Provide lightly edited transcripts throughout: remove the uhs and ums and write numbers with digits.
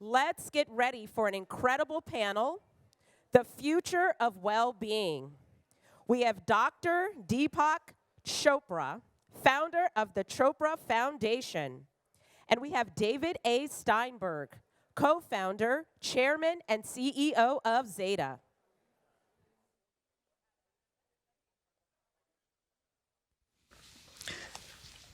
Let's get ready for an incredible panel, The Future of Well-Being. We have Dr. Deepak Chopra, founder of the Chopra Foundation. And we have David A. Steinberg, co-founder, chairman, and CEO of Zeta.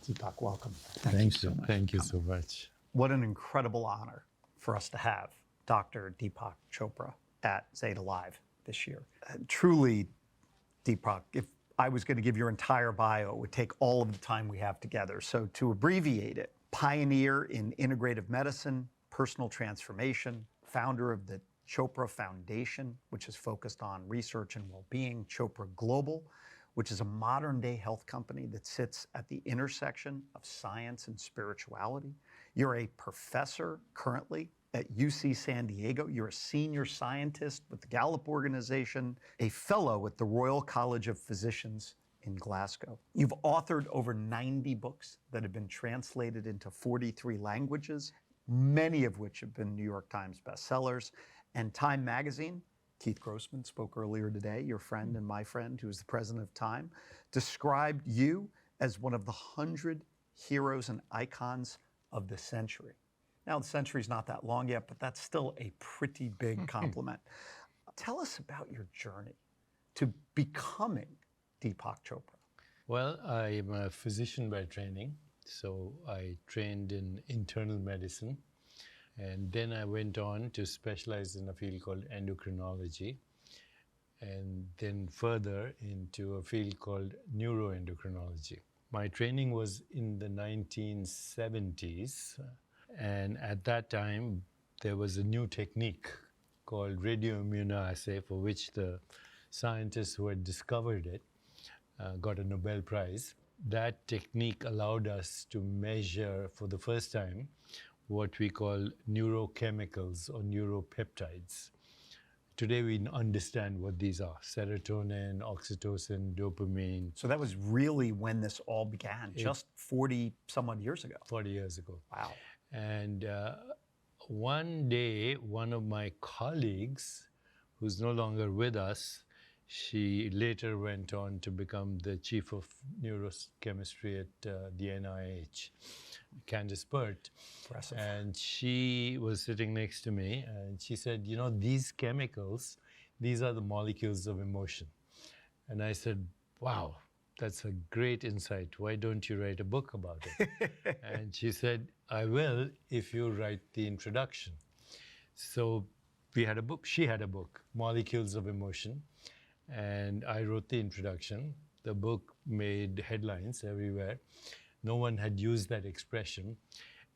Deepak, welcome. Thank you. Thank you so much. What an incredible honor for us to have Dr. Deepak Chopra at Zeta Live this year. Truly, Deepak, if I was going to give your entire bio, it would take all of the time we have together. So to abbreviate it, pioneer in integrative medicine, personal transformation, founder of the Chopra Foundation, which is focused on research and well-being, Chopra Global, which is a modern-day health company that sits at the intersection of science and spirituality. You're a professor currently at UC San Diego. You're a senior scientist with the Gallup Organization, a fellow at the Royal College of Physicians in Glasgow. You've authored over 90 books that have been translated into 43 languages, many of which have been New York Times bestsellers. And Time Magazine, Keith Grossman spoke earlier today, your friend and my friend, who is the president of Time, described you as one of the 100 heroes and icons of the century. Now, the century's not that long yet, but that's still a pretty big compliment. Tell us about your journey to becoming Deepak Chopra. Well, I'm a physician by training, so I trained in internal medicine. And then I went on to specialize in a field called endocrinology, and then further into a field called neuroendocrinology. My training was in the 1970s, and at that time, there was a new technique called radioimmunoassay, for which the scientists who had discovered it got a Nobel Prize. That technique allowed us to measure, for the first time, what we call neurochemicals or neuropeptides. Today we understand what these are: serotonin, oxytocin, dopamine. So that was really when this all began, just 40 some odd years ago. 40 years ago. Wow. And one day, one of my colleagues, who's no longer with us, she later went on to become the chief of neurochemistry at the NIH, Candace Burt. Impressive. And she was sitting next to me, and she said, you know, these chemicals, these are the molecules of emotion. And I said, wow, that's a great insight. Why don't you write a book about it? And she said, I will if you write the introduction. So we had a book. She had a book, Molecules of Emotion. And I wrote the introduction. The book made headlines everywhere. No one had used that expression.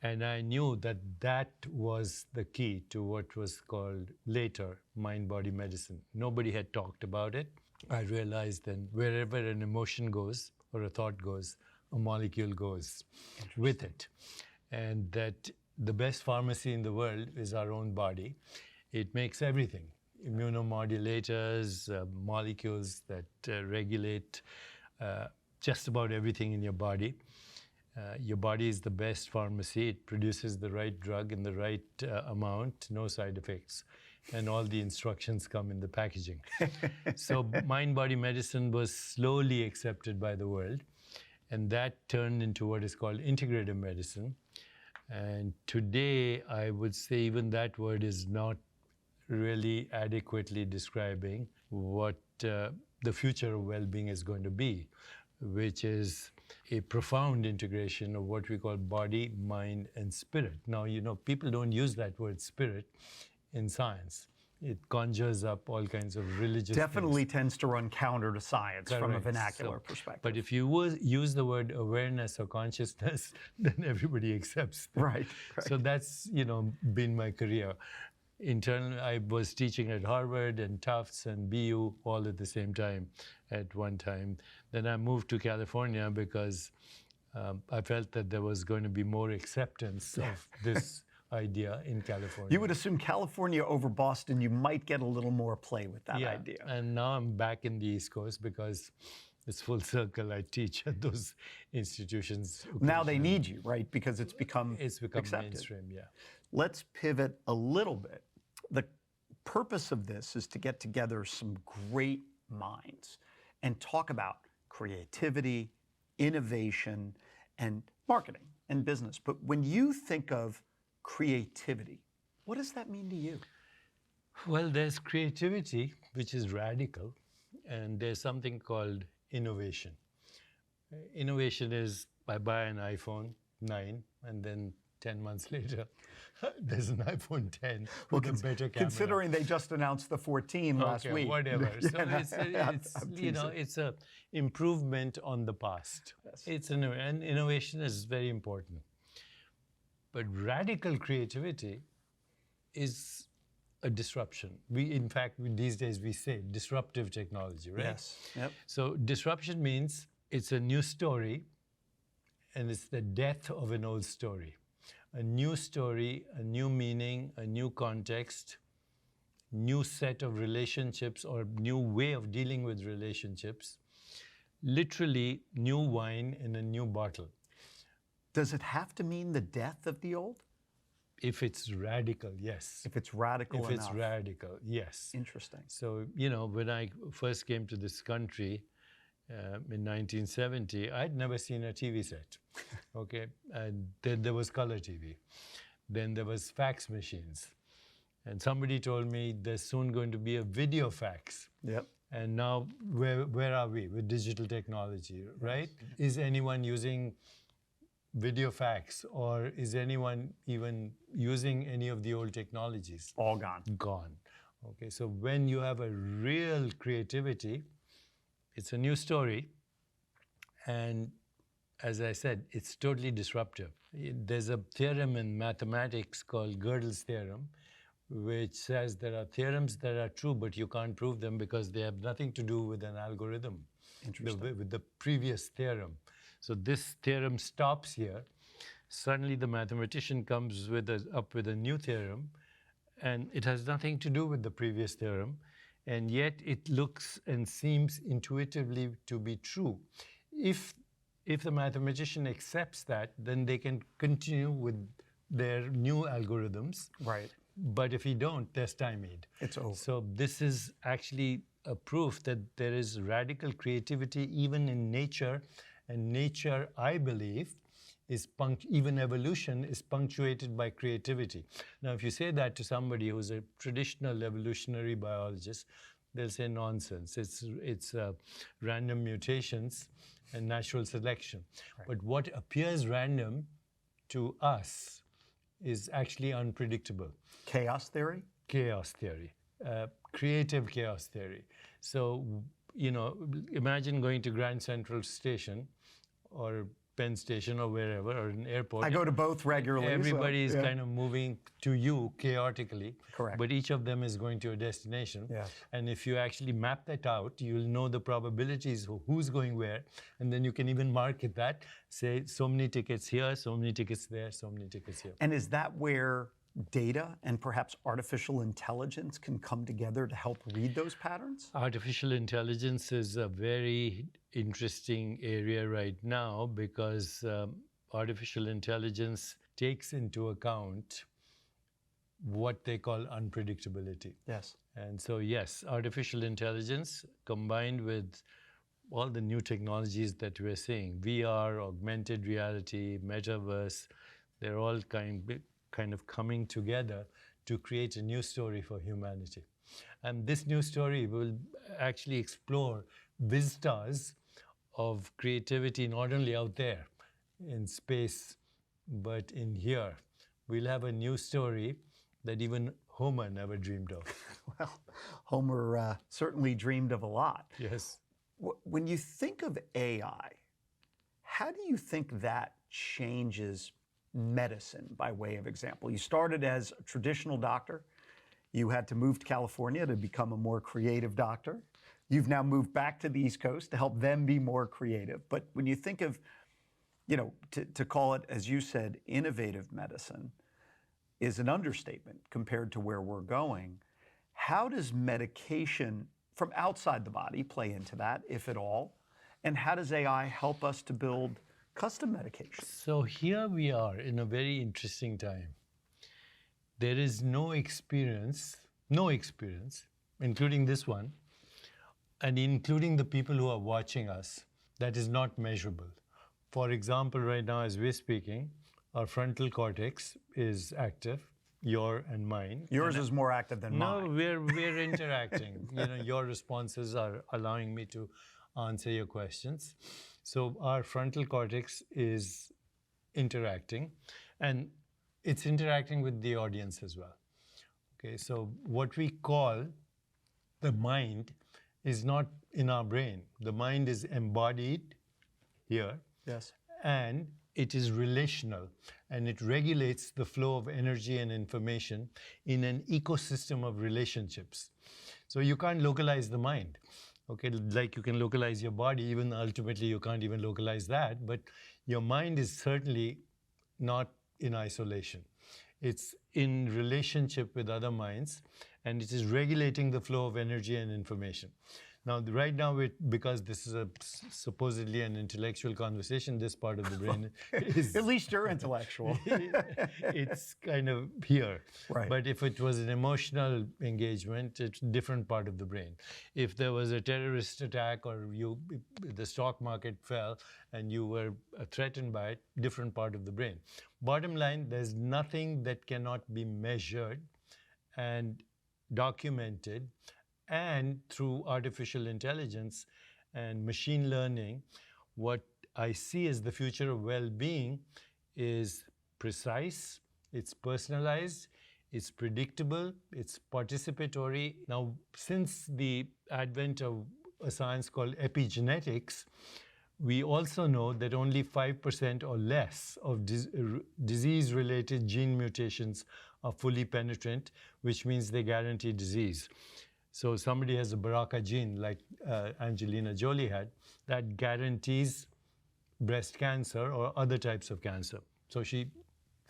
And I knew that that was the key to what was called later mind-body medicine. Nobody had talked about it. I realized then wherever an emotion goes or a thought goes, a molecule goes with it. And that the best pharmacy in the world is our own body. It makes everything. Immunomodulators, molecules that regulate just about everything in your body. Your body is the best pharmacy. It produces the right drug in the right amount, no side effects. And all the instructions come in the packaging. So mind-body medicine was slowly accepted by the world. And that turned into what is called integrative medicine. And today, I would say even that word is not really adequately describing what the future of well-being is going to be, which is a profound integration of what we call body, mind, and spirit. Now, you know, people don't use that word spirit in science. It conjures up all kinds of religious Definitely things. tends to run counter to science from a Correct. vernacular perspective. But if you use the word awareness or consciousness, then everybody accepts that. Right. So that's, you know, been my career. Internally, I was teaching at Harvard and Tufts and BU all at the same time at one time. Then I moved to California because I felt that there was going to be more acceptance of this idea in California. You would assume California over Boston, you might get a little more play with that idea. And now I'm back in the East Coast because it's full circle. I teach at those institutions. Now they need you, right? Because it's become accepted. mainstream, yeah. Let's pivot a little bit. The purpose of this is to get together some great minds and talk about creativity, innovation, and marketing and business. But when you think of creativity, what does that mean to you? Well, there's creativity, which is radical, and there's something called innovation. Innovation is I buy an iPhone 9 and then 10 months later, there's an iPhone 10 with a better camera. Considering they just announced the 14 last week. Whatever. So it's a improvement on the past. Yes. And innovation is very important. But radical creativity is a disruption. In fact, these days we say disruptive technology, right? Yes. Yep. So disruption means it's a new story, and it's the death of an old story. A new story, a new meaning, a new context, new set of relationships or new way of dealing with relationships. Literally new wine in a new bottle. Does it have to mean the death of the old? If it's radical, yes. If it's radical enough. If it's radical, yes. Interesting. So, when I first came to this country in 1970, I'd never seen a TV set, okay? And then there was color TV. Then there was fax machines. And somebody told me there's soon going to be a video fax. Yep. And now, where are we with digital technology, right? Yes. Is anyone using video fax, or is anyone even using any of the old technologies? All gone. Gone. Okay, so when you have a real creativity, it's a new story, and as I said, it's totally disruptive. There's a theorem in mathematics called Gödel's theorem, which says there are theorems that are true, but you can't prove them because they have nothing to do with an algorithm, with the previous theorem. So this theorem stops here. Suddenly the mathematician comes up with a new theorem, and it has nothing to do with the previous theorem, and yet it looks and seems intuitively to be true. If the mathematician accepts that, then they can continue with their new algorithms. Right. But if you don't, they're stymied. It's over. So this is actually a proof that there is radical creativity even in nature. And nature, I believe, even evolution is punctuated by creativity. Now, if you say that to somebody who's a traditional evolutionary biologist, they'll say nonsense. It's random mutations and natural selection. Right. But what appears random to us is actually unpredictable. Chaos theory? Chaos theory. Creative chaos theory. So, imagine going to Grand Central Station or Penn Station or wherever, or an airport. I go to both regularly. Everybody is kind of moving to you chaotically. Correct. But each of them is going to a destination. Yes. And if you actually map that out, you'll know the probabilities of who's going where. And then you can even market that, say so many tickets here, so many tickets there, so many tickets here. And is that where data and perhaps artificial intelligence can come together to help read those patterns? Artificial intelligence is a very interesting area right now because artificial intelligence takes into account what they call unpredictability. Yes. And so, yes, artificial intelligence combined with all the new technologies that we're seeing, VR, augmented reality, metaverse, they're all kind of coming together to create a new story for humanity. And this new story will actually explore vistas of creativity not only out there in space, but in here. We'll have a new story that even Homer never dreamed of. Well, Homer certainly dreamed of a lot. Yes. When you think of AI, how do you think that changes medicine, by way of example? You started as a traditional doctor. You had to move to California to become a more creative doctor. You've now moved back to the East Coast to help them be more creative. But when you think of, to call it, as you said, innovative medicine is an understatement compared to where we're going. How does medication from outside the body play into that, if at all? And how does AI help us to build custom medication? So here we are in a very interesting time. there is no experience, including this one, and including the people who are watching us, that is not measurable. For example, right now as we're speaking, our frontal cortex is active, your and mine. Yours is more active than No, mine. we're interacting. Your responses are allowing me to answer your questions. So our frontal cortex is interacting, and it's interacting with the audience as well. Okay, so what we call the mind is not in our brain. The mind is embodied here. Yes. And it is relational, and it regulates the flow of energy and information in an ecosystem of relationships. So you can't localize the mind, okay? Like you can localize your body, even ultimately you can't even localize that, but your mind is certainly not in isolation. It's in relationship with other minds, and it is regulating the flow of energy and information. Now, right now, because this is supposedly an intellectual conversation, this part of the brain is... At least you're intellectual. It's kind of here. Right. But if it was an emotional engagement, it's a different part of the brain. If there was a terrorist attack or the stock market fell and you were threatened by it, different part of the brain. Bottom line, there's nothing that cannot be measured and documented, and through artificial intelligence and machine learning, what I see as the future of well-being is precise, it's personalized, it's predictable, it's participatory. Now, since the advent of a science called epigenetics, we also know that only 5% or less of disease-related gene mutations are fully penetrant, which means they guarantee disease. So somebody has a BRCA gene like Angelina Jolie had, that guarantees breast cancer or other types of cancer. So she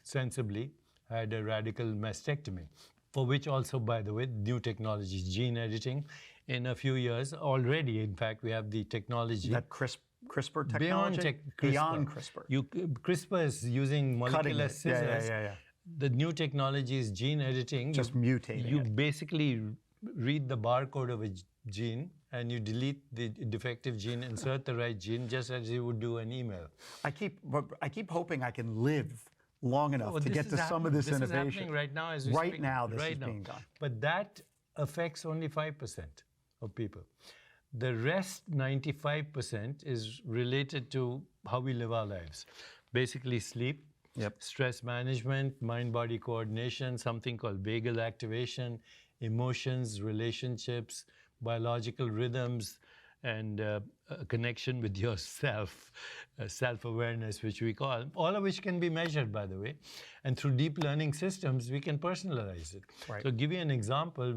sensibly had a radical mastectomy, for which also, by the way, new technologies, gene editing, in a few years already, in fact, we have the technology. That CRISPR technology? Beyond CRISPR. CRISPR is using molecular scissors. Yeah. The new technology is gene editing. Just mutating You it. basically read the barcode of a gene and you delete the defective gene, insert the right gene, just as you would do an email. I keep hoping I can live long enough to get to some of this innovation. This is happening right now as we Right speak. now, this is being done. But that affects only 5% of people. The rest, 95%, is related to how we live our lives. Basically sleep, stress management, mind-body coordination, something called vagal activation, emotions, relationships, biological rhythms, and a connection with yourself, self-awareness, which we call, all of which can be measured, by the way. And through deep learning systems, we can personalize it. Right. So give you an example,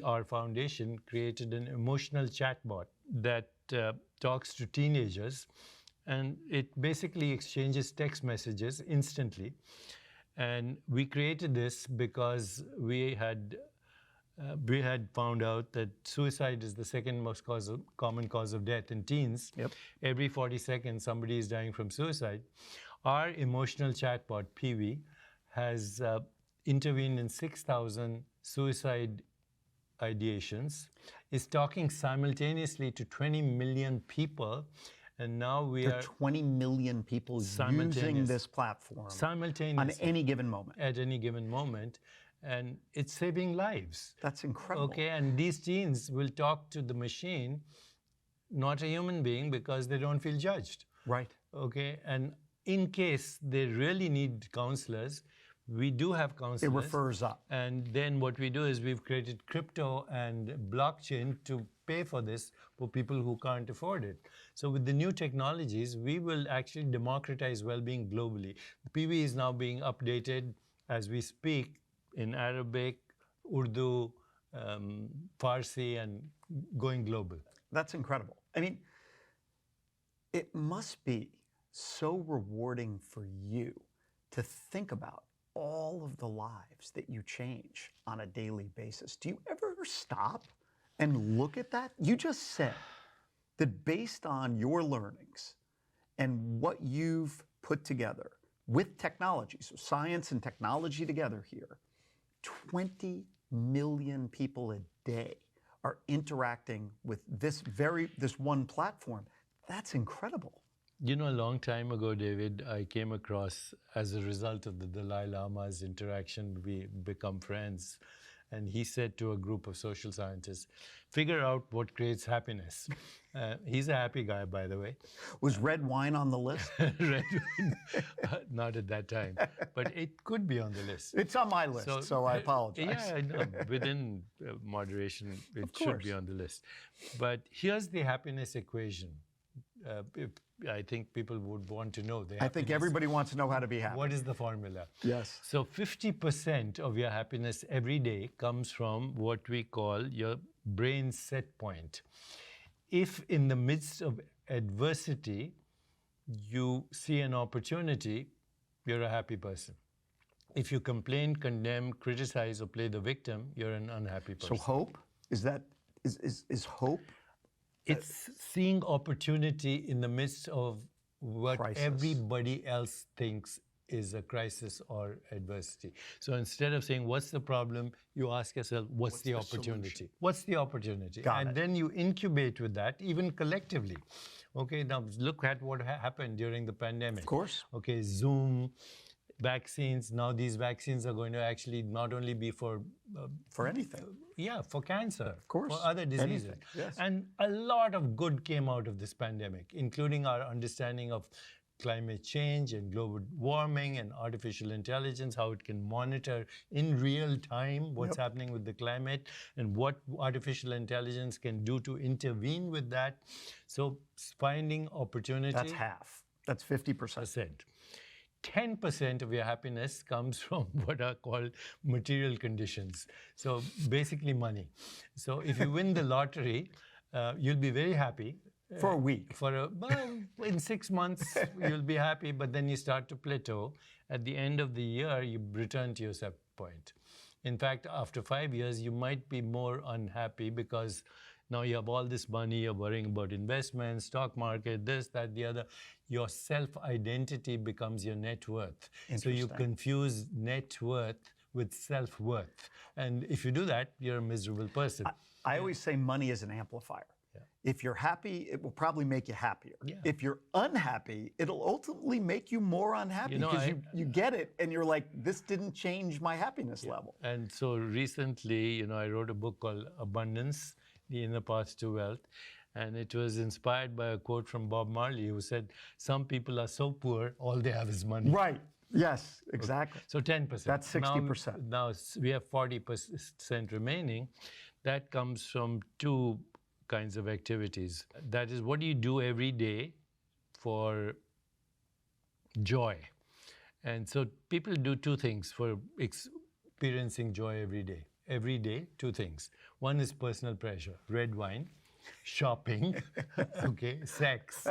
our foundation created an emotional chatbot that talks to teenagers, and it basically exchanges text messages instantly. And we created this because we had found out that suicide is the second most common cause of death in teens. Every 40 seconds, somebody is dying from suicide. Our emotional chatbot, Peewee, has intervened in 6,000 suicide ideations, is talking simultaneously to 20 million people, and now there are 20 million people using this platform simultaneously on any given moment. At any given moment. And it's saving lives. That's incredible. Okay, and these teens will talk to the machine, not a human being, because they don't feel judged. Right. Okay, and in case they really need counselors, we do have counselors. It refers up. And then what we do is we've created crypto and blockchain to pay for this for people who can't afford it. So with the new technologies, we will actually democratize well-being globally. The PV is now being updated as we speak in Arabic, Urdu, Farsi, and going global. That's incredible. I mean, it must be so rewarding for you to think about all of the lives that you change on a daily basis. Do you ever stop and look at that? You just said that based on your learnings and what you've put together with technology, so science and technology together here, 20 million people a day are interacting with this one platform. That's incredible. You know, a long time ago, David, I came across, as a result of the Dalai Lama's interaction, we become friends. And he said to a group of social scientists, figure out what creates happiness. He's a happy guy, by the way. Was red wine on the list? Red wine, not at that time, but it could be on the list. It's on my list, so I apologize. Yeah, I know. Within moderation, it should be on the list. But here's the happiness equation. I think people would want to know. I think everybody wants to know how to be happy. What is the formula? Yes. So 50% of your happiness every day comes from what we call your brain set point. If in the midst of adversity, you see an opportunity, you're a happy person. If you complain, condemn, criticize, or play the victim, you're an unhappy person. So hope, is hope? It's seeing opportunity in the midst of what everybody else thinks is a crisis or adversity. So instead of saying, what's the problem, you ask yourself, what's the opportunity? What's the opportunity? And then you incubate with that, even collectively. Okay, now look at what happened during the pandemic. Of course. Okay, Zoom, vaccines. Now these vaccines are going to actually not only be for anything. Yeah, for cancer, of course, for other diseases. Anything. Yes. And a lot of good came out of this pandemic, including our understanding of climate change and global warming and artificial intelligence, how it can monitor in real time what's happening with the climate and what artificial intelligence can do to intervene with that. So finding opportunity. That's half. That's 50%. 10% of your happiness comes from what are called material conditions. So basically money. So if you win the lottery, you'll be very happy. For a week. In 6 months, you'll be happy, but then you start to plateau. At the end of the year, you return to your set point. In fact, after 5 years, you might be more unhappy because now you have all this money, you're worrying about investments, stock market, this, that, the other. Your self-identity becomes your net worth. So you confuse net worth with self-worth. And if you do that, you're a miserable person. I always say money is an amplifier. If you're happy, it will probably make you happier. If you're unhappy, it'll ultimately make you more unhappy because you get it and you're like, this didn't change my happiness level. And so recently, I wrote a book called Abundance, The Inner Path to Wealth. And it was inspired by a quote from Bob Marley, who said, some people are so poor, all they have is money. Right. Yes, exactly. So 10%. That's 60%. Now we have 40% remaining. That comes from two kinds of activities. That is, what do you do every day for joy? And so people do two things for experiencing joy every day. Every day, two things. One is personal pleasure, red wine, shopping, okay, sex.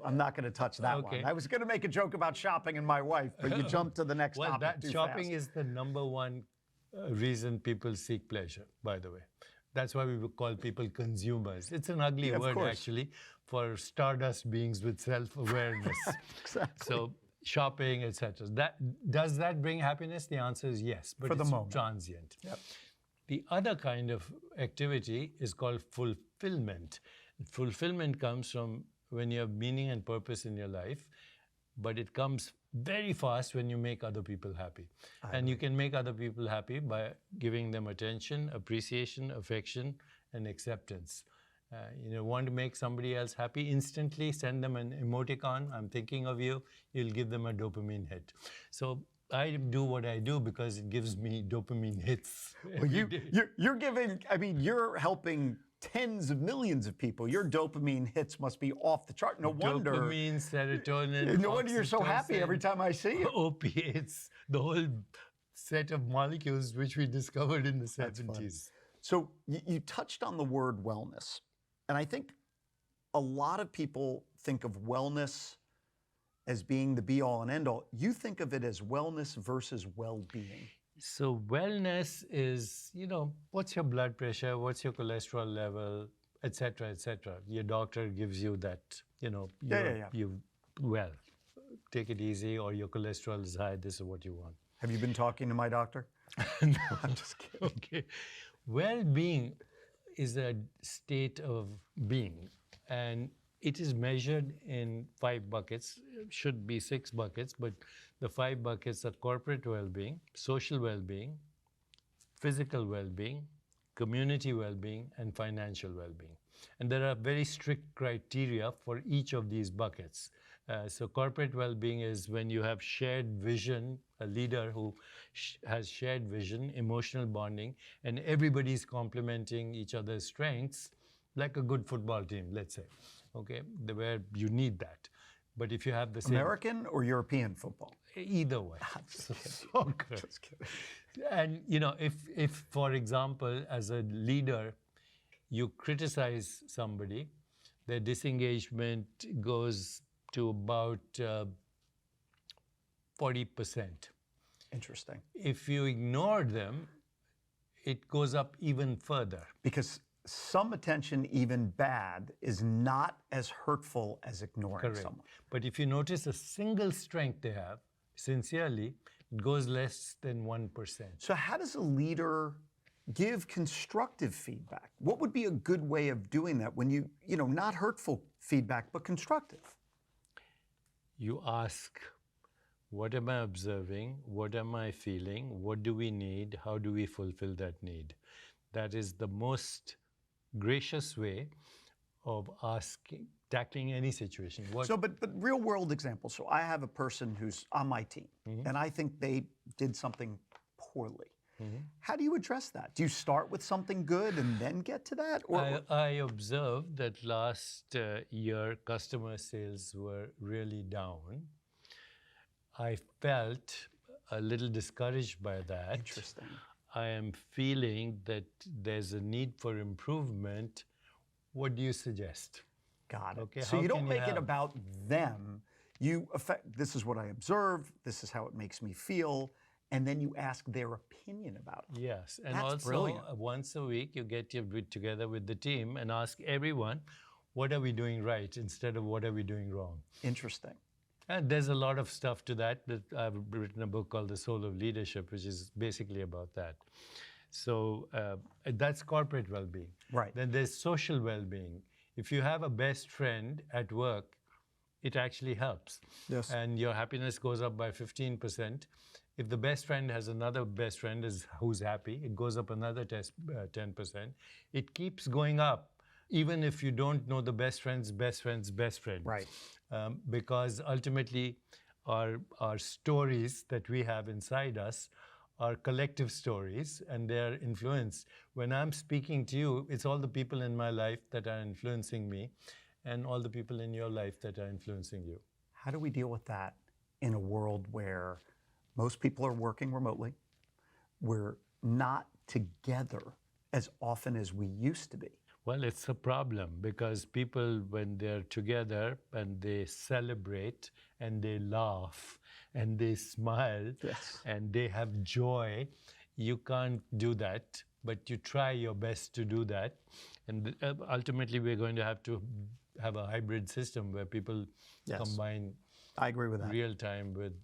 I'm not going to touch that one. I was going to make a joke about shopping and my wife, but you jumped to the next topic too shopping fast. is the number one reason people seek pleasure, by the way. That's why we would call people consumers. It's an ugly word, actually, for stardust beings with self-awareness. Exactly. So shopping, etc. Does that bring happiness? The answer is yes, but it's transient. The other kind of activity is called fulfillment. Fulfillment comes from when you have meaning and purpose in your life, but it comes very fast when you make other people happy. And you can make other people happy by giving them attention, appreciation, affection, and acceptance. Want to make somebody else happy instantly, send them an emoticon, I'm thinking of you, you'll give them a dopamine hit. So I do what I do because it gives me dopamine hits. Well, you're giving, you're helping tens of millions of people. Your dopamine hits must be off the chart. No wonder. Dopamine, serotonin. No wonder you're so happy every time I see you. Opiates, the whole set of molecules which we discovered in the 70s. So you touched on the word wellness. And I think a lot of people think of wellness as being the be-all and end-all. You think of it as wellness versus well-being. So wellness is, what's your blood pressure, what's your cholesterol level, et cetera, et cetera. Your doctor gives you that, take it easy, or your cholesterol is high, this is what you want. Have you been talking to my doctor? No, I'm just kidding. okay. Well-being is a state of being, and it is measured in 5 buckets. Should be 6 buckets, but the 5 buckets are corporate well-being, social well-being, physical well-being, community well-being, and financial well-being. And there are very strict criteria for each of these buckets. So corporate well-being is when you have shared vision, a leader who has shared vision, emotional bonding, and everybody's complementing each other's strengths, like a good football team, let's say, okay, where you need that. But if you have the same... American or European football? Either way. Soccer. Just kidding. And if for example, as a leader, you criticize somebody, their disengagement goes to about 40%. Interesting. If you ignore them, it goes up even further. Because some attention, even bad, is not as hurtful as ignoring Correct. someone. But if you notice a single strength they have, sincerely, it goes less than 1%. So how does a leader give constructive feedback? What would be a good way of doing that when you not hurtful feedback, but constructive? You ask, what am I observing? What am I feeling? What do we need? How do we fulfill that need? That is the most gracious way of tackling any situation. But real world examples. So I have a person who's on my team, and I think they did something poorly. How do you address that? Do you start with something good and then get to that? Or I observed that last year customer sales were really down. I felt a little discouraged by that. Interesting. I am feeling that there's a need for improvement. What do you suggest? Got it. Okay, So how you don't can you make it help? about them. This is what I observe. This is how it makes me feel. And then you ask their opinion about it. Yes, and That's also brilliant. once a week you get together with the team and ask everyone, what are we doing right instead of what are we doing wrong? Interesting. And there's a lot of stuff to that. I've written a book called The Soul of Leadership, which is basically about that. So that's corporate well-being. Right. Then there's social well-being. If you have a best friend at work, it actually helps. Yes. And your happiness goes up by 15%. If the best friend has another best friend who's happy, it goes up another 10%. It keeps going up, even if you don't know the best friend's best friend's best friend. Right. Because ultimately, our stories that we have inside us are collective stories, and they're influenced. When I'm speaking to you, it's all the people in my life that are influencing me, and all the people in your life that are influencing you. How do we deal with that in a world where most people are working remotely? We're not together as often as we used to be. Well, it's a problem because people, when they're together and they celebrate and they laugh and they smile Yes. and they have joy, you can't do that, but you try your best to do that. And ultimately, we're going to have a hybrid system where people Yes. combine I agree with that. real time with...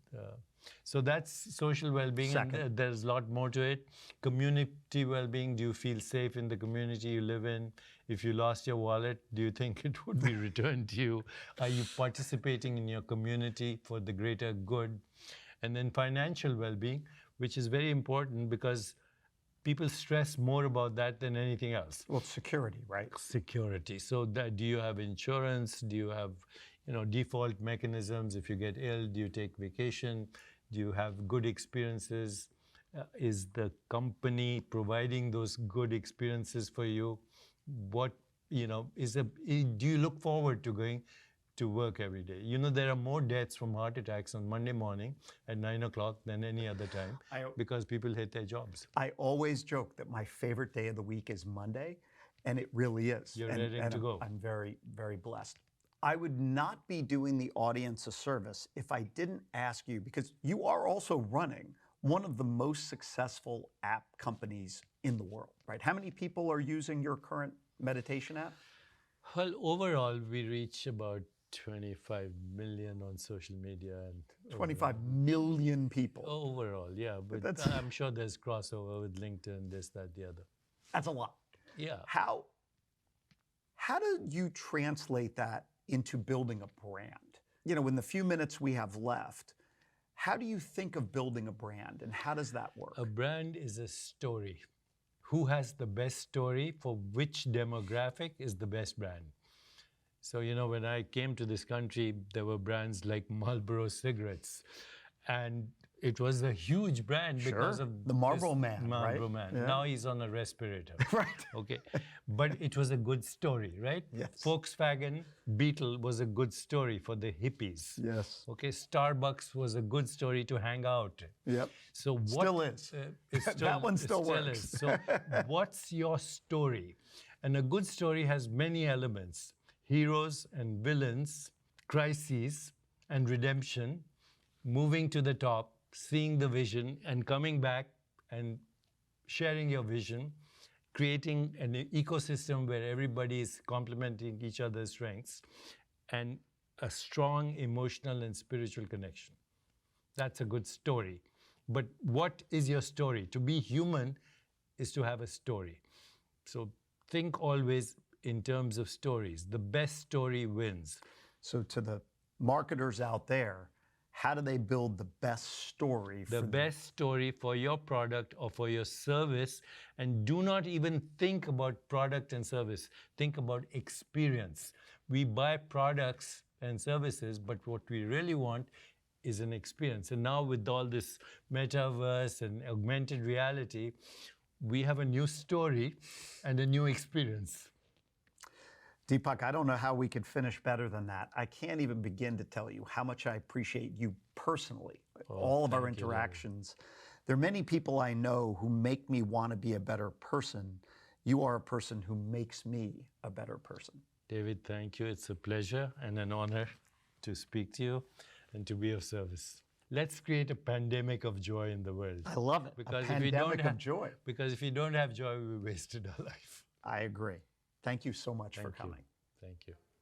So that's social well-being, and Second. there's a lot more to it. Community well-being, do you feel safe in the community you live in? If you lost your wallet, do you think it would be returned to you? Are you participating in your community for the greater good? And then financial well-being, which is very important because people stress more about that than anything else. Well, security, right? Security. So do you have insurance? Do you have default mechanisms? If you get ill, do you take vacation? Do you have good experiences? Is the company providing those good experiences for you? What, do you look forward to going to work every day? There are more deaths from heart attacks on Monday morning at 9 o'clock than any other time because people hate their jobs. I always joke that my favorite day of the week is Monday, and it really is. You're ready to go. I'm very, very blessed. I would not be doing the audience a service if I didn't ask you, because you are also running one of the most successful app companies in the world, right? How many people are using your current meditation app? Well, overall, we reach about 25 million on social media and 25 million people. overall, yeah. But That's- I'm sure there's crossover with LinkedIn, this, that, the other. That's a lot. Yeah. How do you translate that into building a brand? You know, in the few minutes we have left, how do you think of building a brand and how does that work? A brand is a story. Who has the best story for which demographic is the best brand? So, you know, when I came to this country, there were brands like Marlboro cigarettes. And it was a huge brand because Sure. of The Marlboro this Man, Marlboro right? Man. Yeah. Now he's on a respirator. Right. Okay. But it was a good story, right? Yes. Volkswagen Beetle was a good story for the hippies. Yes. Okay. Starbucks was a good story to hang out. Yep. So what Still is. It's That one it still works. is. So what's your story? And a good story has many elements: heroes and villains, crises and redemption, moving to the top, seeing the vision and coming back and sharing your vision, creating an ecosystem where everybody is complementing each other's strengths, and a strong emotional and spiritual connection. That's a good story. But what is your story? To be human is to have a story. So think always in terms of stories. The best story wins. So to the marketers out there, how do they build the best story for The best story for your product or for your service, and do not even think about product and service. Think about experience. We buy products and services, but what we really want is an experience. And now with all this metaverse and augmented reality, we have a new story and a new experience. Deepak, I don't know how we could finish better than that. I can't even begin to tell you how much I appreciate you personally, all of our thank you, David. interactions. There are many people I know who make me want to be a better person. You are a person who makes me a better person. David, thank you. It's a pleasure and an honor to speak to you and to be of service. Let's create a pandemic of joy in the world. I love it. Because a if we don't pandemic have of joy. Because if we don't have joy, we wasted our life. I agree. Thank you so much for Thank you. coming. Thank you.